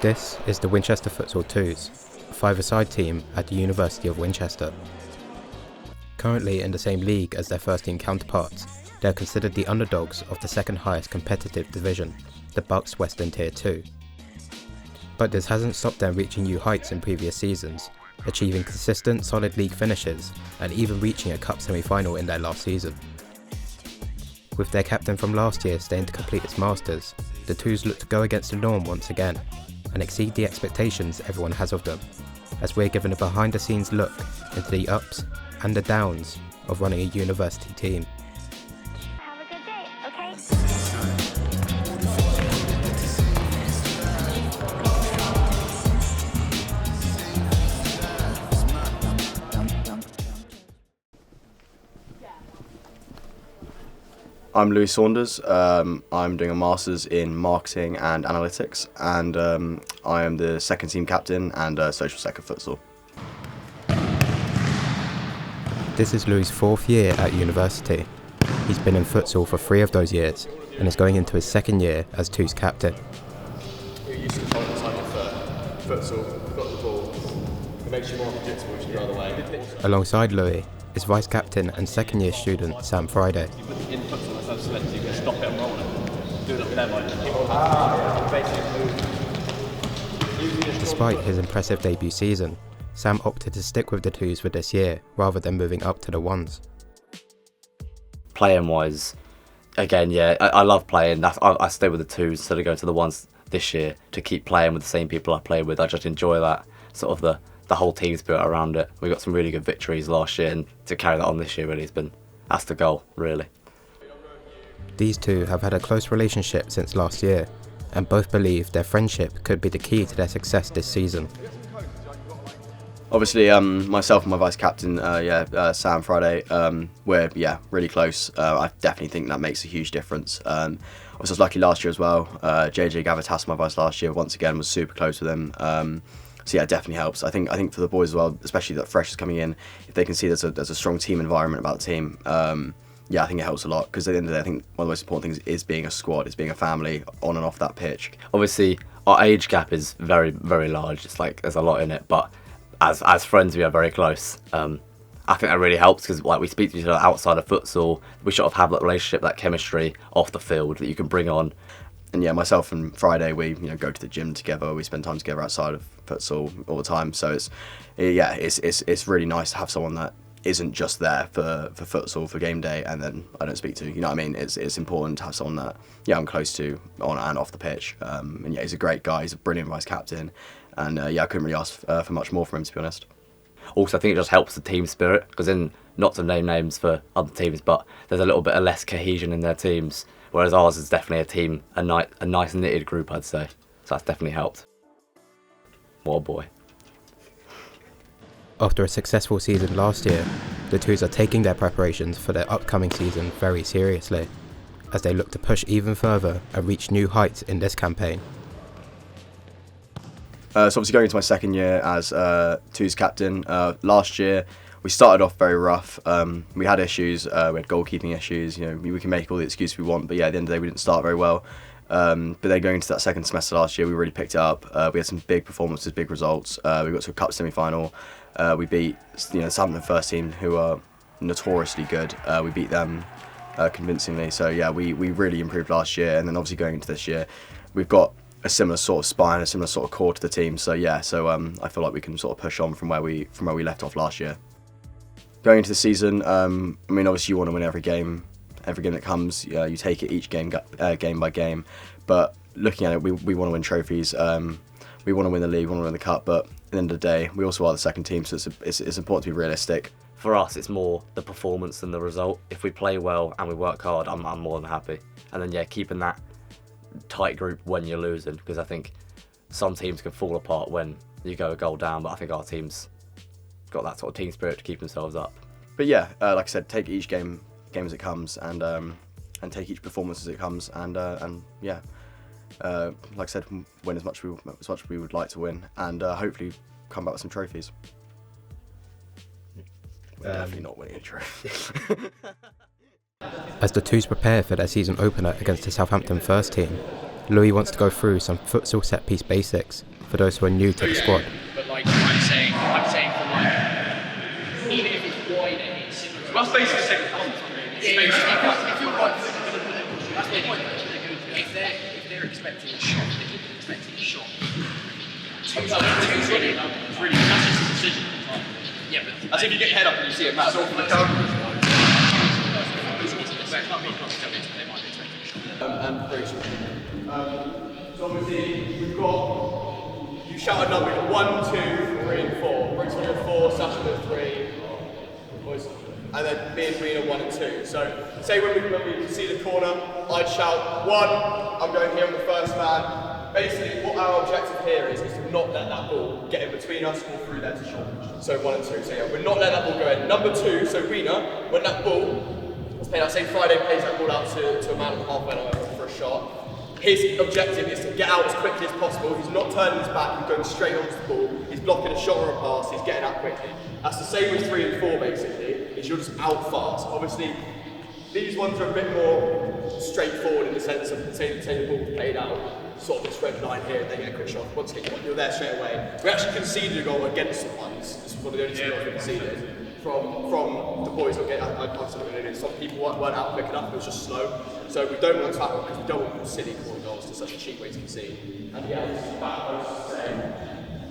This is the Winchester Futsal Twos, a five-a-side team at the University of Winchester. Currently in the same league as their first team counterparts, they are considered the underdogs of the second highest competitive division, the Bucks Western Tier 2. But this hasn't stopped them reaching new heights in previous seasons, achieving consistent solid league finishes and even reaching a cup semi-final in their last season. With their captain from last year staying to complete its masters, the Twos look to go against the norm once again and exceed the expectations everyone has of them, as we're given a behind-the-scenes look into the ups and the downs of running a university team. Have a good day, okay? I'm Louis Saunders. I'm doing a Masters in Marketing and Analytics, and I am the second team captain and social second futsal. This is Louis' fourth year at university. He's been in futsal for 3 of those years and is going into his second year as Twos captain. You're used to controlling the side of futsal, you've got the ball, it makes you more predictable if you go the other way. Alongside Louis is vice captain and second year student Sam Friday. In futsal, that's how selective, you can stop it and roll it. Do it up there, mate. Despite his impressive debut season, Sam opted to stick with the Twos for this year rather than moving up to the ones. Playing wise, again, yeah, I love playing. I stay with the Twos instead of going to the ones this year to keep playing with the same people I play with. I just enjoy that sort of the whole team spirit around it. We got some really good victories last year, and to carry that on this year really that's the goal, really. These two have had a close relationship since last year, and both believe their friendship could be the key to their success this season. Obviously, myself and my vice captain, Sam Friday, we're really close. I definitely think that makes a huge difference. I was lucky last year as well. JJ Gavitas, my vice last year, once again was super close with him. So yeah, it definitely helps. I think for the boys as well, especially that freshers coming in, if they can see there's a strong team environment about the team, I think it helps a lot, because at the end of the day, I think one of the most important things is being a squad, is being a family on and off that pitch. Obviously, our age gap is very, very large. It's like there's a lot in it, but as friends, we are very close. I think that really helps, because we speak to each other outside of futsal. We sort of have that relationship, that chemistry off the field that you can bring on. And yeah, myself and Friday, we go to the gym together. We spend time together outside of futsal all the time. So it's really nice to have someone that isn't just there for futsal, for game day, and then I don't speak to. You know what I mean? It's important to have someone that I'm close to on and off the pitch. And he's a great guy. He's a brilliant vice captain, and I couldn't really ask for much more from him, to be honest. Also, I think it just helps the team spirit, because not to name names for other teams, but there's a little bit of less cohesion in their teams, whereas ours is definitely a team, a nice knitted group, I'd say. So that's definitely helped. What a boy. After a successful season last year, the Twos are taking their preparations for their upcoming season very seriously, as they look to push even further and reach new heights in this campaign. So obviously going into my second year as Twos captain, last year we started off very rough. We had issues, we had goalkeeping issues, we can make all the excuses we want, but at the end of the day we didn't start very well. But then going into that second semester last year, we really picked it up. We had some big performances, big results. We got to a cup semi-final. We beat Southampton first team, who are notoriously good. We beat them convincingly. So we really improved last year, and then obviously going into this year, we've got a similar sort of spine, a similar sort of core to the team. So I feel like we can sort of push on from where we left off last year. Going into the season, obviously you want to win every game that comes. You take it each game by game, but looking at it, we want to win trophies. We want to win the league, we want to win the cup, but at the end of the day, we also are the second team, so it's important to be realistic. For us, it's more the performance than the result. If we play well and we work hard, I'm more than happy. And then keeping that tight group when you're losing, because I think some teams can fall apart when you go a goal down, but I think our team's got that sort of team spirit to keep themselves up. But like I said, take each game as it comes, and take each performance as it comes, and like I said, win as much as we would like to win, and hopefully come back with some trophies. We're definitely not winning a trophy. As the Twos prepare for their season opener against the Southampton first team, Louis wants to go through some futsal set-piece basics for those who are new to the squad. But like I'm saying for like, even if it's wider, it's similar. That's basically the same concept. That's the point. If they're expecting a shot, they keep expecting a shot. Two's really, that's just a decision. Yeah, but That's if you get your head up and you see it, that's all from the camera. And very short. So obviously we've got, you shout a number, 1, 2, 3 and 4. Briggs will do 4, Sasha will do 3, boys. And then me and Rena 1 and 2. So say when we see the corner, I'd shout 1, I'm going here on the first man. Basically what our objective here is to not let that ball get in between us or through there to shot. So 1 and 2, so yeah, we're not letting that ball go in. Number 2, so Rena, when that ball, let's play that, say Friday plays that ball out to a man on the halfway line for a shot. His objective is to get out as quickly as possible. He's not turning his back, he's going straight onto the ball. He's blocking a shot or a pass, he's getting out quickly. That's the same with 3 and 4 basically, is you're just out fast. Obviously, these ones are a bit more straightforward in the sense of, say the ball's played out, sort of this red line here, and they get a quick shot. Once you're there straight away. We actually conceded a goal against the ones. This was one of the only two goals we conceded. From the boys who get some people weren't out quick enough, it was just slow. So we don't want to tackle because we don't want silly corner goals to such a cheap way to concede. And yeah, this is back post same.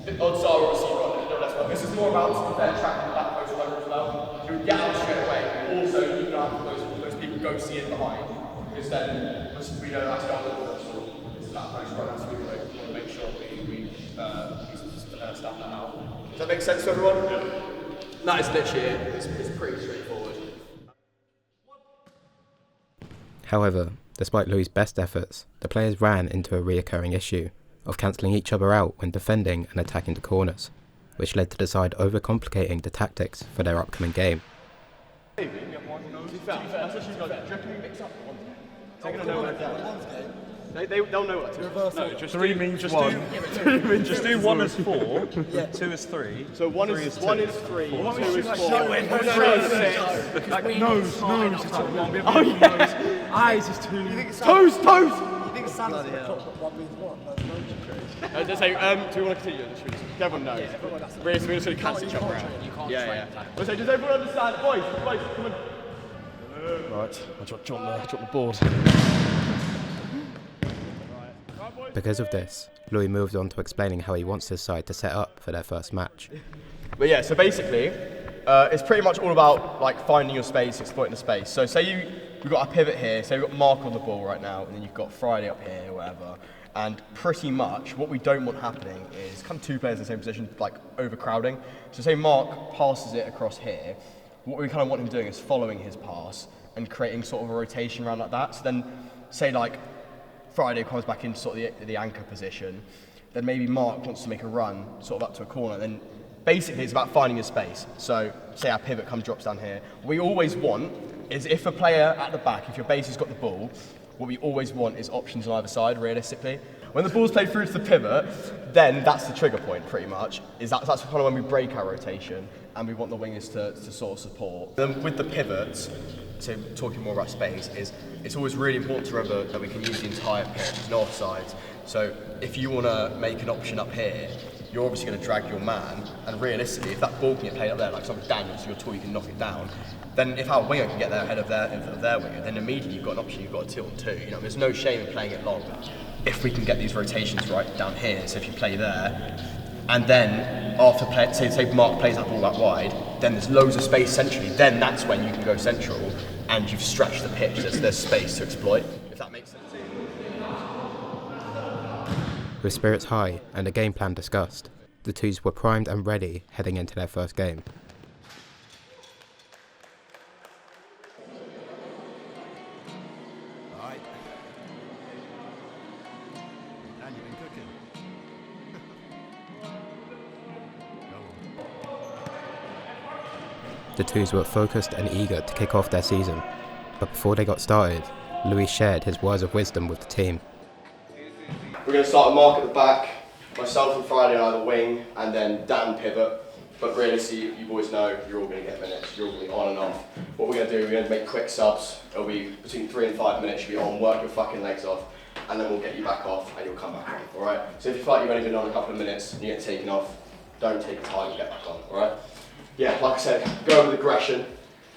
The odds are obviously you've got no less well. This is more about fair tracking the back post runner as well. You would get out straight away, also you don't have those people go see it behind. Because then we know that's got a little it's that post runner, so we want to make sure we stamp that out. Does that make sense to everyone? Yeah. That is literally it. It's pretty straightforward. However, despite Louis' best efforts, the players ran into a reoccurring issue of cancelling each other out when defending and attacking the corners, which led to the side overcomplicating the tactics for their upcoming game. They'll know what that is. No, just 3 means just 1. Just do 1 as 4, 2 as 3. So 1 is 3, 2 is 4. 3 is 6. Like nose. Oh yes! Eyes is 2. Toes! You think Santa's going to put 1 means 1? That's no joke. Do we want to continue? Everyone knows. We're just going to cancel each other out. Yeah. Well, so does everyone understand? Boys, come on. Right, I dropped the board. Because of this, Louis moved on to explaining how he wants his side to set up for their first match. But yeah, so basically, it's pretty much all about like finding your space, exploiting the space. So say we've got a pivot here, say we've got Mark on the ball right now, and then you've got Friday up here, or whatever. And pretty much what we don't want happening is kind of 2 players in the same position, like overcrowding. So say Mark passes it across here, what we kind of want him doing is following his pass and creating sort of a rotation around like that. So then say like Friday comes back into sort of the anchor position, then maybe Mark wants to make a run sort of up to a corner, then basically it's about finding a space. So say our pivot drops down here. What we always want is if a player at the back, if your base has got the ball, what we always want is options on either side, realistically. When the ball's played through to the pivot, then that's the trigger point, pretty much. That's kind of when we break our rotation, and we want the wingers to sort of support. Then with the pivots, so talking more about space, it's always really important to remember that we can use the entire pitch, no offsides. So if you want to make an option up here, you're obviously going to drag your man, and realistically, if that ball can get played up there, like some Daniels, you're tall, you can knock it down. Then if our winger can get there ahead of their winger, then immediately you've got an option, you've got a 2-on-2. You know, there's no shame in playing it long. If we can get these rotations right down here, so if you play there, and then after say Mark plays that ball out wide, then there's loads of space centrally, then that's when you can go central, and you've stretched the pitch, there's space to exploit, if that makes sense. With spirits high and a game plan discussed, the twos were primed and ready heading into their first game. Alright. And you've been cooking. The twos were focused and eager to kick off their season, but before they got started, Louis shared his words of wisdom with the team. We're going to start a Mark at the back, myself and Friday and I the wing, and then Dan pivot. But realistically, you boys know you're all going to get minutes, you're all going to be on and off. What we're going to do, we're going to make quick subs. It'll be between 3 and 5 minutes, you'll be on, work your fucking legs off. and then we'll get you back off and you'll come back on, alright? So if you feel like you've only been on a couple of minutes and you get taken off, don't take the time to get back on, alright? Yeah, like I said, go with aggression.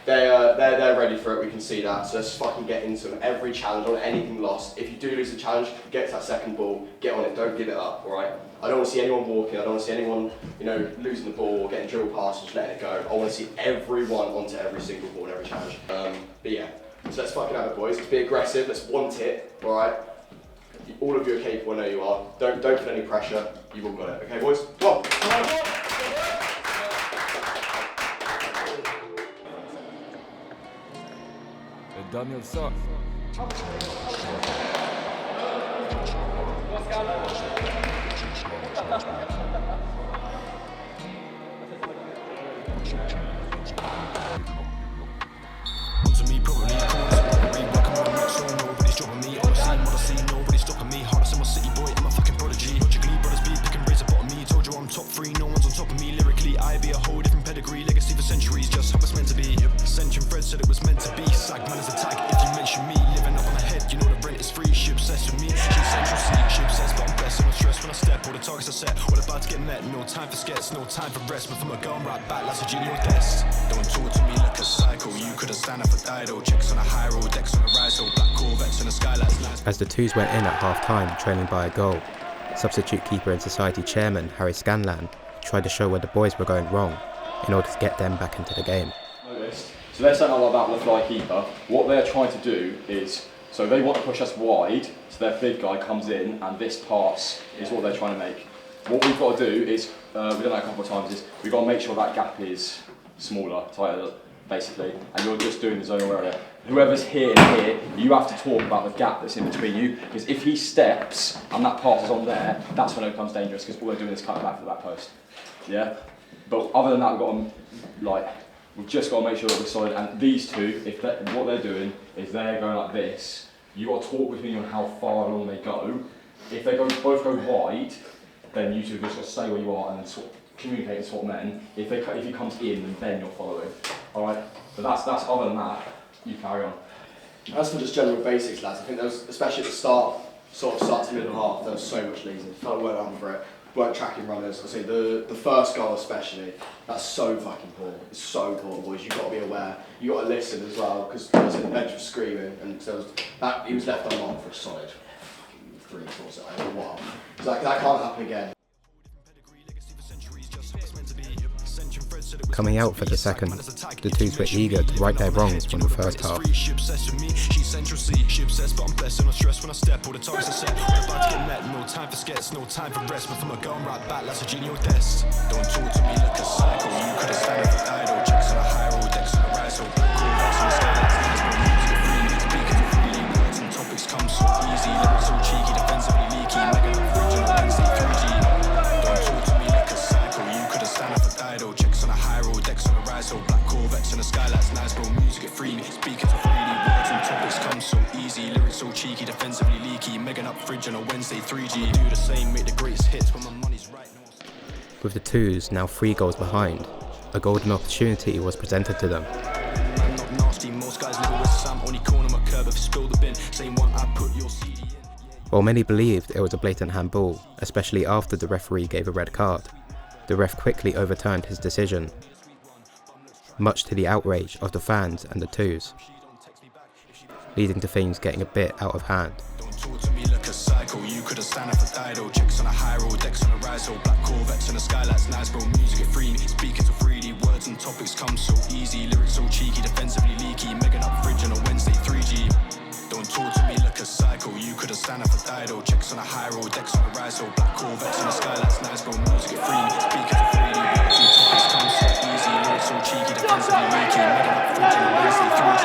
They're ready for it, we can see that. So let's fucking get into them. Every challenge, on anything lost. If you do lose the challenge, get to that second ball, get on it, don't give it up, alright? I don't want to see anyone walking, I don't want to see anyone, losing the ball or getting drilled past and just letting it go. I want to see everyone onto every single ball and every challenge. But yeah, so let's fucking have it, boys. Let's be aggressive, let's want it, alright? All of you are capable, I know you are. Don't feel any pressure, you've all got it. Okay, boys? Come on! Daniel Sack. To me, probably nobody's dropping me. Honestly, nobody's stopping me. Hardest in my city, boy, I'm a fucking prodigy. Logically, brothers be picking razor bottom me. Told you I'm top 3, no one's on top of me. Lyrically, I be a whole different pedigree. Legacy for centuries, just how it's meant to be. Ascension Fred said it was meant to be. Sag man is a tag. If you mention me, living up on the head, you know the rent is free. She obsessed with me. She's central C. She obsessed, but I'm blessed. I'm stressed when I step. All the targets are set. All about to get met. No time for skets, no time for rest. But from a gun right back, that's a genial desk. Don't talk to me like a psycho. You could've stand up for Dido. Checks on a high road, decks on a rise, so black Corvettes on the skylights. As the twos went in at half-time, trailing by a goal, substitute keeper and society chairman Harry Scanlan tried to show where the boys were going wrong in order to get them back into the game. So they're saying all about the fly keeper. What they're trying to do is, so they want to push us wide, so their big guy comes in and this pass is what they're trying to make. What we've got to do is, we've done that a couple of times, is we've got to make sure that gap is smaller, tighter, basically, and you're just doing the zonal area. Whoever's here and here, you have to talk about the gap that's in between you, because if he steps and that pass is on there, that's when it becomes dangerous, because all they're doing is cutting back for the back post. Yeah? But other than that, we've just got to make sure that we're solid, and these two, what they're doing is they're going like this. You've got to talk between you on how far along they go. If they both go wide, then you two have just got to stay where you are and then sort of communicate and swap men. If he comes in, then you're following. Alright? But that's other than that, you carry on. As for just general basics, lads, I think there was, especially at the start to middle half, there was so much laziness. Felt weren't on for it, weren't tracking runners. I say the first goal especially, that's so fucking poor. It's so poor, boys. You've got to be aware. You got to listen as well, because the bench was screaming, and there was he was left unmarked for a solid fucking 3 quarters over a while. So that can't happen again. Coming out for the second, the twos were eager to right their wrongs from the first half. She obsessed with me, she's central C. She obsessed, but I'm blessed and I'm stressed when I step. All the targets are set, we're about to get met. No time for skets, no time for rest. But from a gun right back, that's a genial desk. Don't talk to me like a psycho. You could've stand up for Dido. Checks on a high road, decks on a rise, so black Corvettes on the skylights. Nice, but music free. Speaking freely, words and topics come so easy. Lyrics so cheeky, defensively leaky. Mega up fridge on a Wednesday 3G. Don't talk to me like a psycho. You could've stand up for Dido. Checks on a high road, decks on a rise, so black Corvettes on the skylights. Nice, bro, music it free. Speaking freely, words and topics come so easy. Lyrics so cheeky, defensively leaky. Megan up fridge on a Wednesday 3G. Do the same, make the greatest hits when my money's right. With the twos now 3 goals behind, a golden opportunity was presented to them. I'm not nasty, most guys live with Sam. Only corner my curb if you spill the bin. Same one I put your CD in. While many believed it was a blatant handball, especially after the referee gave a red card, the ref quickly overturned his decision, much to the outrage of the fans and the twos, leading to things getting a bit out of hand. Don't talk to me like a psycho. You could've stand up for Dido. Checks on a high road, decks on a rise, so black Corvettes on the skylights. Nice, bro, music it free. Speaking so freely, words and topics come so easy. Lyrics so cheeky, defensively leaky. Megan up fridge on a Wednesday 3G. Don't talk to me like a psycho. You could've stand up for Dido. Checks on a high road, decks on a rise, so black Corvettes on the skylights. Nice, bro, music it free. Speaking so freely, words and topics come so easy. Lyrics so cheeky, defensively leaky. Megan up fridge on a Wednesday 3G.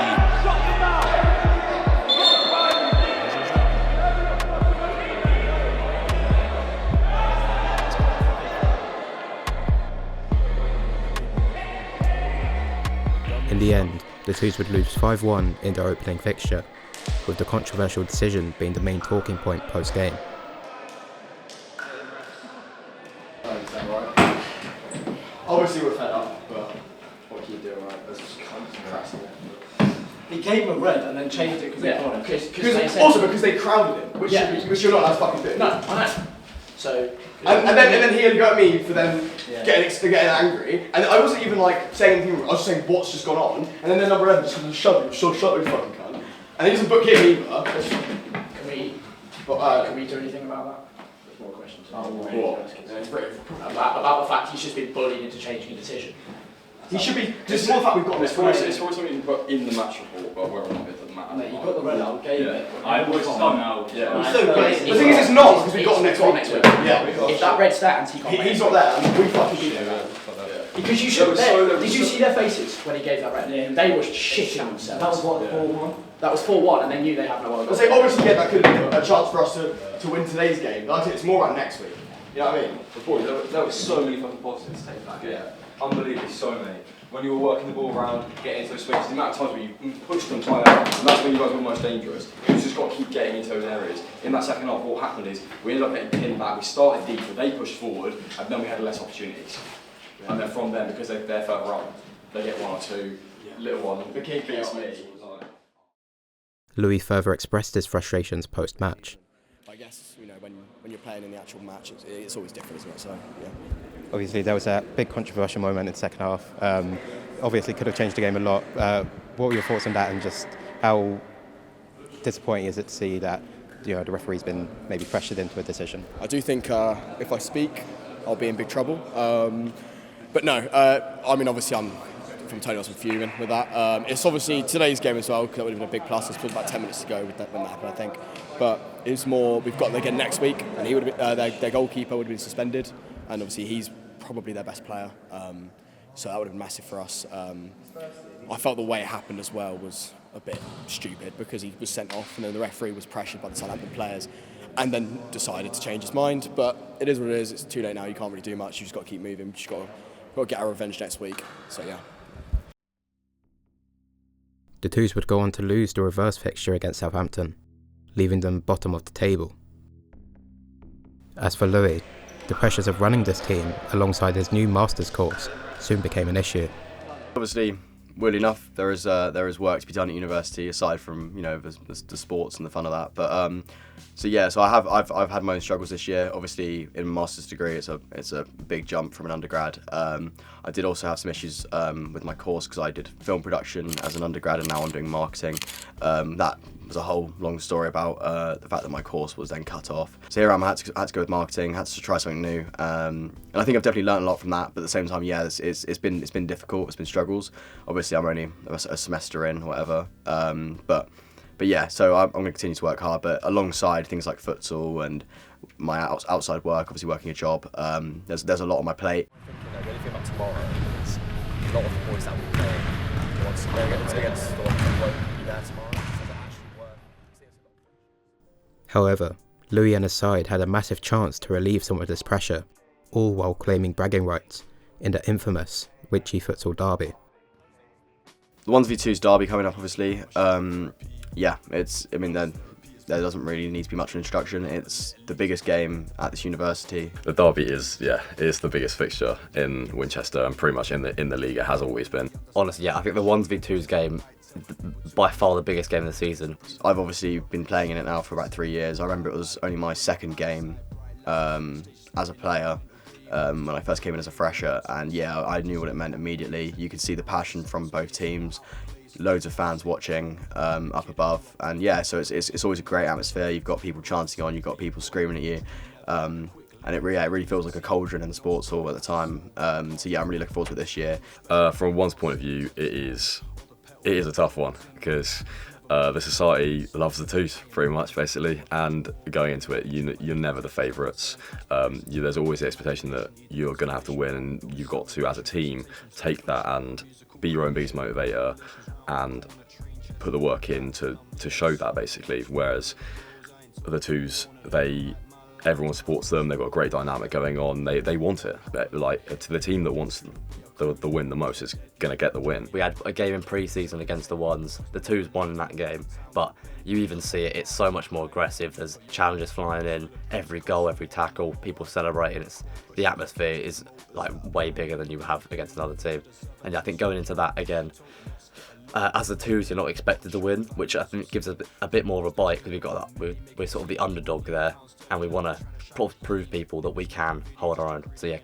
In the end, the twos would lose 5-1 in their opening fixture, with the controversial decision being the main talking point post-game. Obviously we're fed up, but what can you do, right? Let's just come to press it. He gave him a red and then changed it because they called him. Also because they crowded him, which you're not allowed to fucking do. No, I know. So. And then he had to go at me for them getting angry, and I wasn't even like saying anything. I was just saying what's just gone on, and then the number 11 just goes, shut you fucking cunt. And he doesn't book him either. Can we do anything about that? There's more questions. About the fact he's just been bullied into changing a decision. He should be. Just more the fact we've got It's probably something you can put in the match report, but whether or not it doesn't matter. No, you got the red out, gave it. I was done now. Yeah. The thing is, it's not because we've got him next week. Yeah. If that red stands, he's not there. I mean, we fucking beat him. Because you should. Did you see their faces when he gave that red? They were shitting themselves. That was what, 4-1? That was 4-1, and they knew they had no other. I say obviously, that could have been a chance for us to win today's game. But I think it's more about next week. You know what I mean? Boy, there were so many fucking positives to take back. Yeah. Unbelievably, so many. When you were working the ball around, getting into those spaces, the amount of times where you pushed them tight out, and that's when you guys were most dangerous. You just got to keep getting into those areas. In that second half, what happened is we ended up getting pinned back. We started deep, but they pushed forward, and then we had less opportunities. Yeah. And then from them, because they're further up, they get one or two, little one. The kid beats me. Louis further expressed his frustrations post-match. I guess, when you're playing in the actual match, it's always different, isn't it? So, yeah. Obviously, there was a big controversial moment in the second half. Obviously, could have changed the game a lot. What were your thoughts on that, and just how disappointing is it to see that the referee's been maybe pressured into a decision? I do think if I speak, I'll be in big trouble. But no, obviously from Tony, I was fuming with that. It's obviously today's game as well, because that would have been a big plus. It was about 10 minutes to go when that happened, I think. But it's more, we've got them again next week, and he would have been, their goalkeeper would have been suspended, and obviously he's probably their best player. So that would have been massive for us. I felt the way it happened as well was a bit stupid, because he was sent off, and then the referee was pressured by the Southampton players, and then decided to change his mind. But it is what it is. It's too late now. You can't really do much. You just got to keep moving. You just got to get our revenge next week. So yeah. The Twos would go on to lose the reverse fixture against Southampton, leaving them bottom of the table. As for Louis, the pressures of running this team alongside his new master's course soon became an issue. Obviously, weirdly enough, there is work to be done at university aside from the sports and the fun of that. But so I've had my own struggles this year. Obviously, in my master's degree, it's a big jump from an undergrad. I did also have some issues with my course, because I did film production as an undergrad, and now I'm doing marketing. That was a whole long story about the fact that my course was then cut off. So here I am, I had to go with marketing, had to try something new, and I think I've definitely learned a lot from that. But at the same time, yeah, it's been difficult, it's been struggles. Obviously, I'm only a semester in, or whatever. But yeah, so I'm going to continue to work hard. But alongside things like futsal and my outside work, obviously working a job, there's a lot on my plate. The only thing about tomorrow is a lot of the boys that will play against the ones that won't be there tomorrow. However, Louis and his side had a massive chance to relieve some of this pressure, all while claiming bragging rights in the infamous Witchy Futsal derby. The 1v2's derby coming up, obviously. There doesn't really need to be much of an introduction. It's the biggest game at this university. The derby is the biggest fixture in Winchester, and pretty much in the league. It has always been. Honestly, yeah, I think the 1v2's game, by far the biggest game of the season. I've obviously been playing in it now for about 3 years. I remember it was only my second game as a player when I first came in as a fresher, and yeah, I knew what it meant immediately. You could see the passion from both teams. Loads of fans watching up above, and yeah, so it's always a great atmosphere. You've got people chanting on, you've got people screaming at you, and it really feels like a cauldron in the sports hall at the time. So yeah, I'm really looking forward to it this year. From one's point of view, it is a tough one, because the society loves the Twos pretty much, basically, and going into it, you're never the favourites. There's always the expectation that you're going to have to win, and you've got to, as a team, take that and be your own biggest motivator and put the work in to show that, basically. Whereas the Twos, everyone supports them, they've got a great dynamic going on, they want it. Like, to the team that wants the win the most is going to get the win. We had a game in pre-season against the Ones. The Twos won in that game, but you even see it's so much more aggressive. There's challenges flying in, every goal, every tackle, people celebrating. The atmosphere is like way bigger than you have against another team. And yeah, I think going into that again, as the twos, you're not expected to win, which I think gives a bit more of a bite because we've got that. We're sort of the underdog there, and we want to prove people that we can hold our own. So yeah,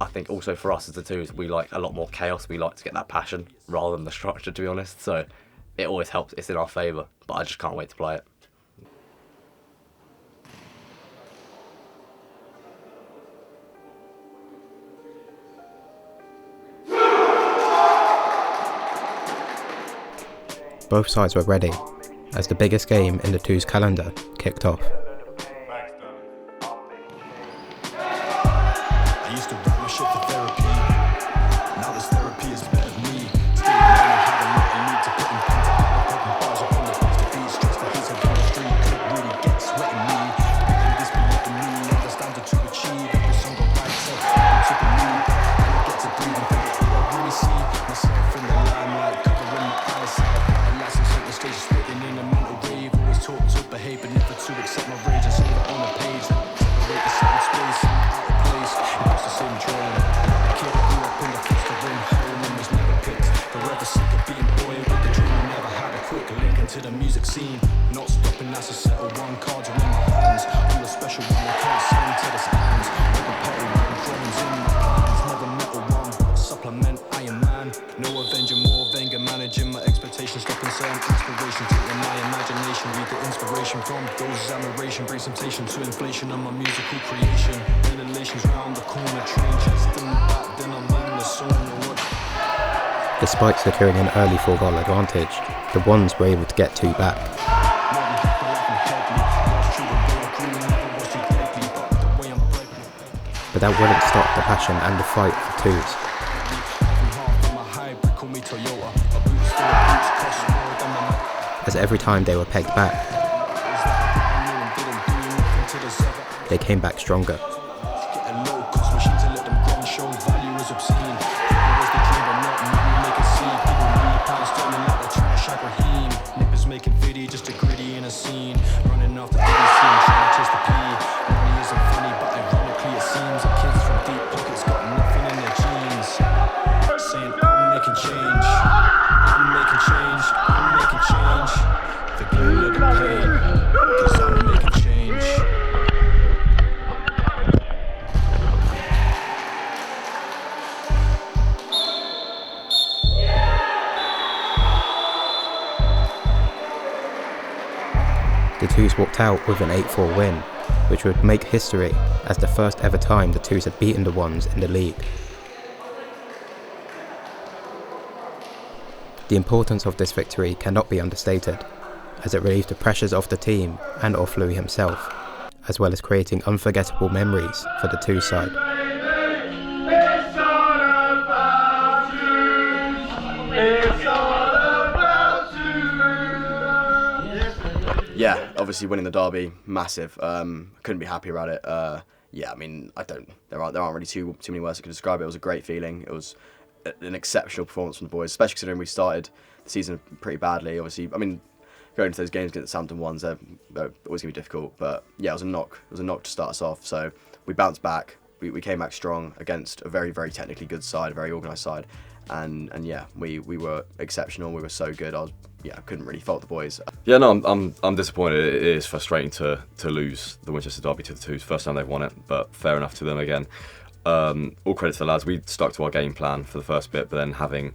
I think also for us as the twos, we like a lot more chaos. We like to get that passion rather than the structure, to be honest. So it always helps. It's in our favour, but I just can't wait to play it. Both sides were ready, as the biggest game in the two's calendar kicked off. I used to write my shit for therapy. Now this therapy is better than me. Still learning how to let a need to put in pen to put bars up on the beats. Just the hits of the street could really get sweating me. And this be letting me understand to achieve. Every song I write to me. And I get to breathe and think I really see myself in the limelight, covering my eyesight. The stage is spitting in a mental rave. Always talk to behave, but never to accept my rage and save it on a page. Separate the sound space, out of place. Imposter syndrome. Kid grew up in the foster room, home and was never picked. Forever sick of being boy with the dream. Never had a quick link into the music scene. Not stopping as I settle one cards are in my hands. Feel a special one I can't sing to the stands. Open petty one drums in my hands. Never met a one supplement Iron Man. No Avenger, more Wenger managing my expectations. Stopping certain inspiration, taking my imagination. Read the inspiration from those admiration. Brings temptation to inflation on my musical creation. Relations round the corner, train chasing back, then I'm in the zone. Despite securing an early 4-goal advantage, the Ones were able to get 2 back. But that wouldn't stop the passion and the fight for twos. As every time they were pegged back, they came back stronger. Making video just a gritty in a scene, running off the scene, trying to chase the P. Money isn't funny, but ironically it seems the kids from deep pockets got nothing in their jeans. Saying I'm making change, I'm making change, I'm making change. The game of the pain, 'cause I'm making change. The Twos walked out with an 8-4 win, which would make history as the first ever time the Twos had beaten the Ones in the league. The importance of this victory cannot be understated, as it relieved the pressures off the team and off Louis himself, as well as creating unforgettable memories for the Twos side. Yeah, obviously winning the derby, massive. Couldn't be happier about it. Yeah, I mean, there aren't really too many words that could describe it. It was a great feeling. It was an exceptional performance from the boys, especially considering we started the season pretty badly. Obviously, I mean, going into those games against the Southampton Ones, they're always gonna be difficult. But yeah, it was a knock. It was a knock to start us off. So we bounced back. We came back strong against a very, very technically good side, a very organised side, and yeah, we were exceptional. We were so good. I couldn't really fault the boys. Yeah, no, I'm disappointed. It is frustrating to lose the Winchester derby to the Twos. First time they've won it, but fair enough to them again. All credit to the lads. We stuck to our game plan for the first bit, but then having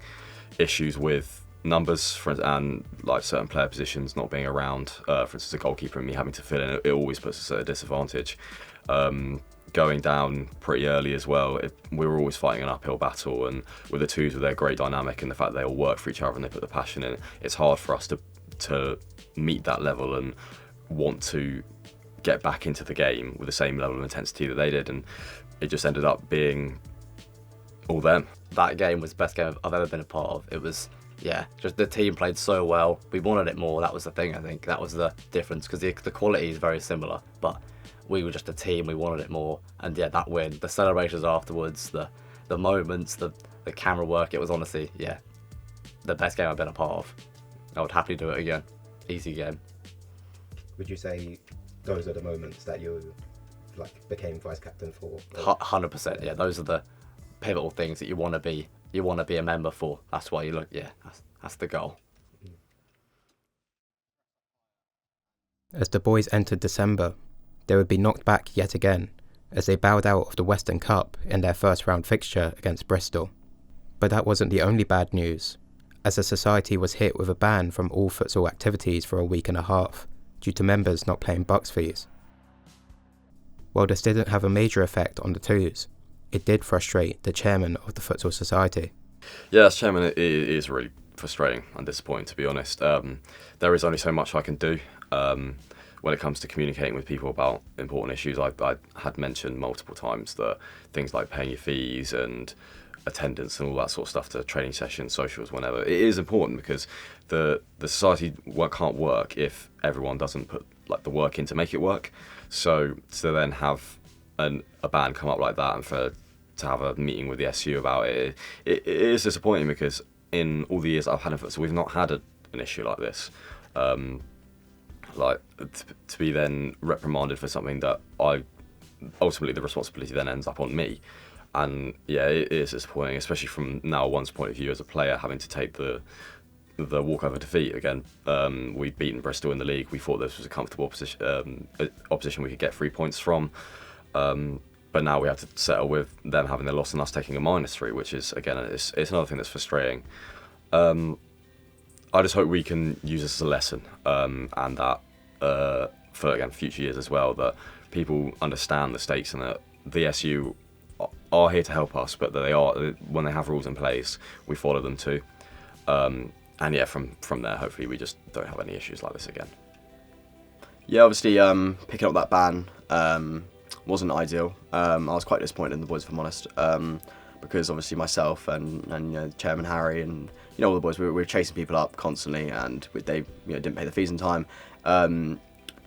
issues with numbers and like certain player positions not being around. For instance, a goalkeeper and me having to fill in, it always puts us at a disadvantage. Going down pretty early as well, we were always fighting an uphill battle, and with the Twos with their great dynamic and the fact they all work for each other and they put the passion in, it's hard for us to meet that level and want to get back into the game with the same level of intensity that they did, and it just ended up being all them. That game was the best game I've ever been a part of. It was, just the team played so well. We wanted it more. That was the thing, I think. That was the difference, because the quality is very similar, but we were just a team. We wanted it more, and that win, the celebrations afterwards, the moments, the camera work. It was honestly, the best game I've been a part of. I would happily do it again. Easy game. Would you say those are the moments that you became vice captain for? 100%. Yeah, those are the pivotal things that you want to be you want to be a member for. That's why you look. Yeah, that's the goal. As the boys entered December, they would be knocked back yet again as they bowed out of the Western Cup in their first round fixture against Bristol. But that wasn't the only bad news, as the society was hit with a ban from all futsal activities for a week and a half due to members not paying bucks fees. While this didn't have a major effect on the twos, it did frustrate the chairman of the Futsal Society. Yeah, as chairman, it is really frustrating and disappointing, to be honest. There is only so much I can do when it comes to communicating with people about important issues. I had mentioned multiple times that things like paying your fees and attendance and all that sort of stuff to training sessions, socials, whenever, it is important, because the society can't work if everyone doesn't put like the work in to make it work. So to then have a ban come up like that, and to have a meeting with the SU about it, it is disappointing, because in all the years I've had in futsal, we've not had an issue like this. To be then reprimanded for something that ultimately the responsibility then ends up on me. And yeah, it is disappointing, especially from now one's point of view as a player, having to take the walkover defeat again. We'd beaten Bristol in the league. We thought this was a comfortable opposition we could get 3 points from. But now we have to settle with them having their loss and us taking a -3, which is, again, it's another thing that's frustrating. I just hope we can use this as a lesson, and that for, again, future years as well, that people understand the stakes and that the SU are here to help us, but that when they have rules in place, we follow them too. And yeah, from there, hopefully we just don't have any issues like this again. Yeah, obviously picking up that ban wasn't ideal. I was quite disappointed in the boys, if I'm honest, because obviously myself and Chairman Harry and all the boys, we were chasing people up constantly, and they didn't pay the fees in time.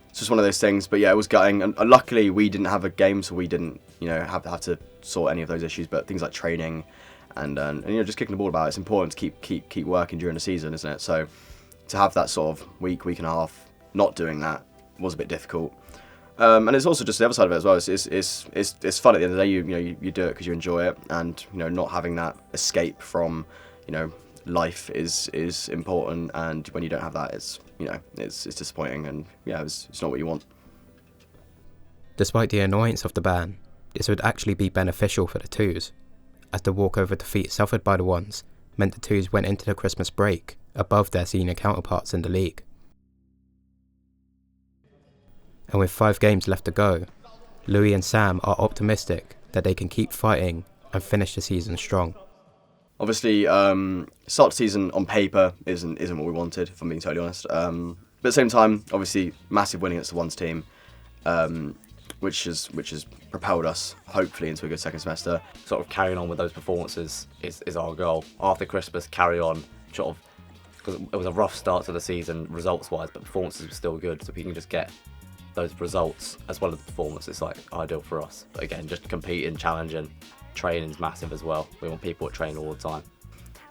It's just one of those things. But yeah, it was gutting, and luckily we didn't have a game, so we didn't have to sort any of those issues. But things like training and just kicking the ball about, it's important to keep working during the season, isn't it? So to have that sort of week and a half not doing that was a bit difficult. And it's also just the other side of it as well. It's fun at the end of the day. You do it because you enjoy it, and not having that escape from life is important. And when you don't have that, it's disappointing, and yeah, it's not what you want. Despite the annoyance of the ban, this would actually be beneficial for the twos, as the walkover defeat suffered by the ones meant the twos went into the Christmas break above their senior counterparts in the league. And with 5 games left to go, Louis and Sam are optimistic that they can keep fighting and finish the season strong. Obviously, start the season on paper isn't what we wanted, if I'm being totally honest. But at the same time, obviously, massive winning against the ones team, which has propelled us hopefully into a good second semester. Sort of carrying on with those performances is our goal. After Christmas, carry on, sort of, because it was a rough start to the season results-wise, but performances were still good. So if we can just get those results as well as the performance, it's like ideal for us. But again, just competing, challenging, training's massive as well. We want people to train all the time.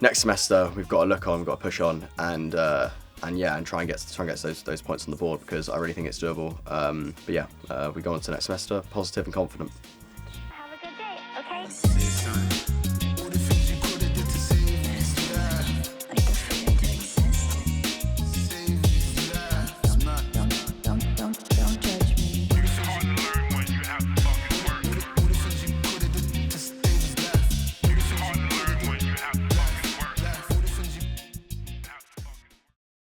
Next semester, we've got to look on, we've got to push on, and try and get those points on the board, because I really think it's doable. But yeah, we go on to next semester positive and confident.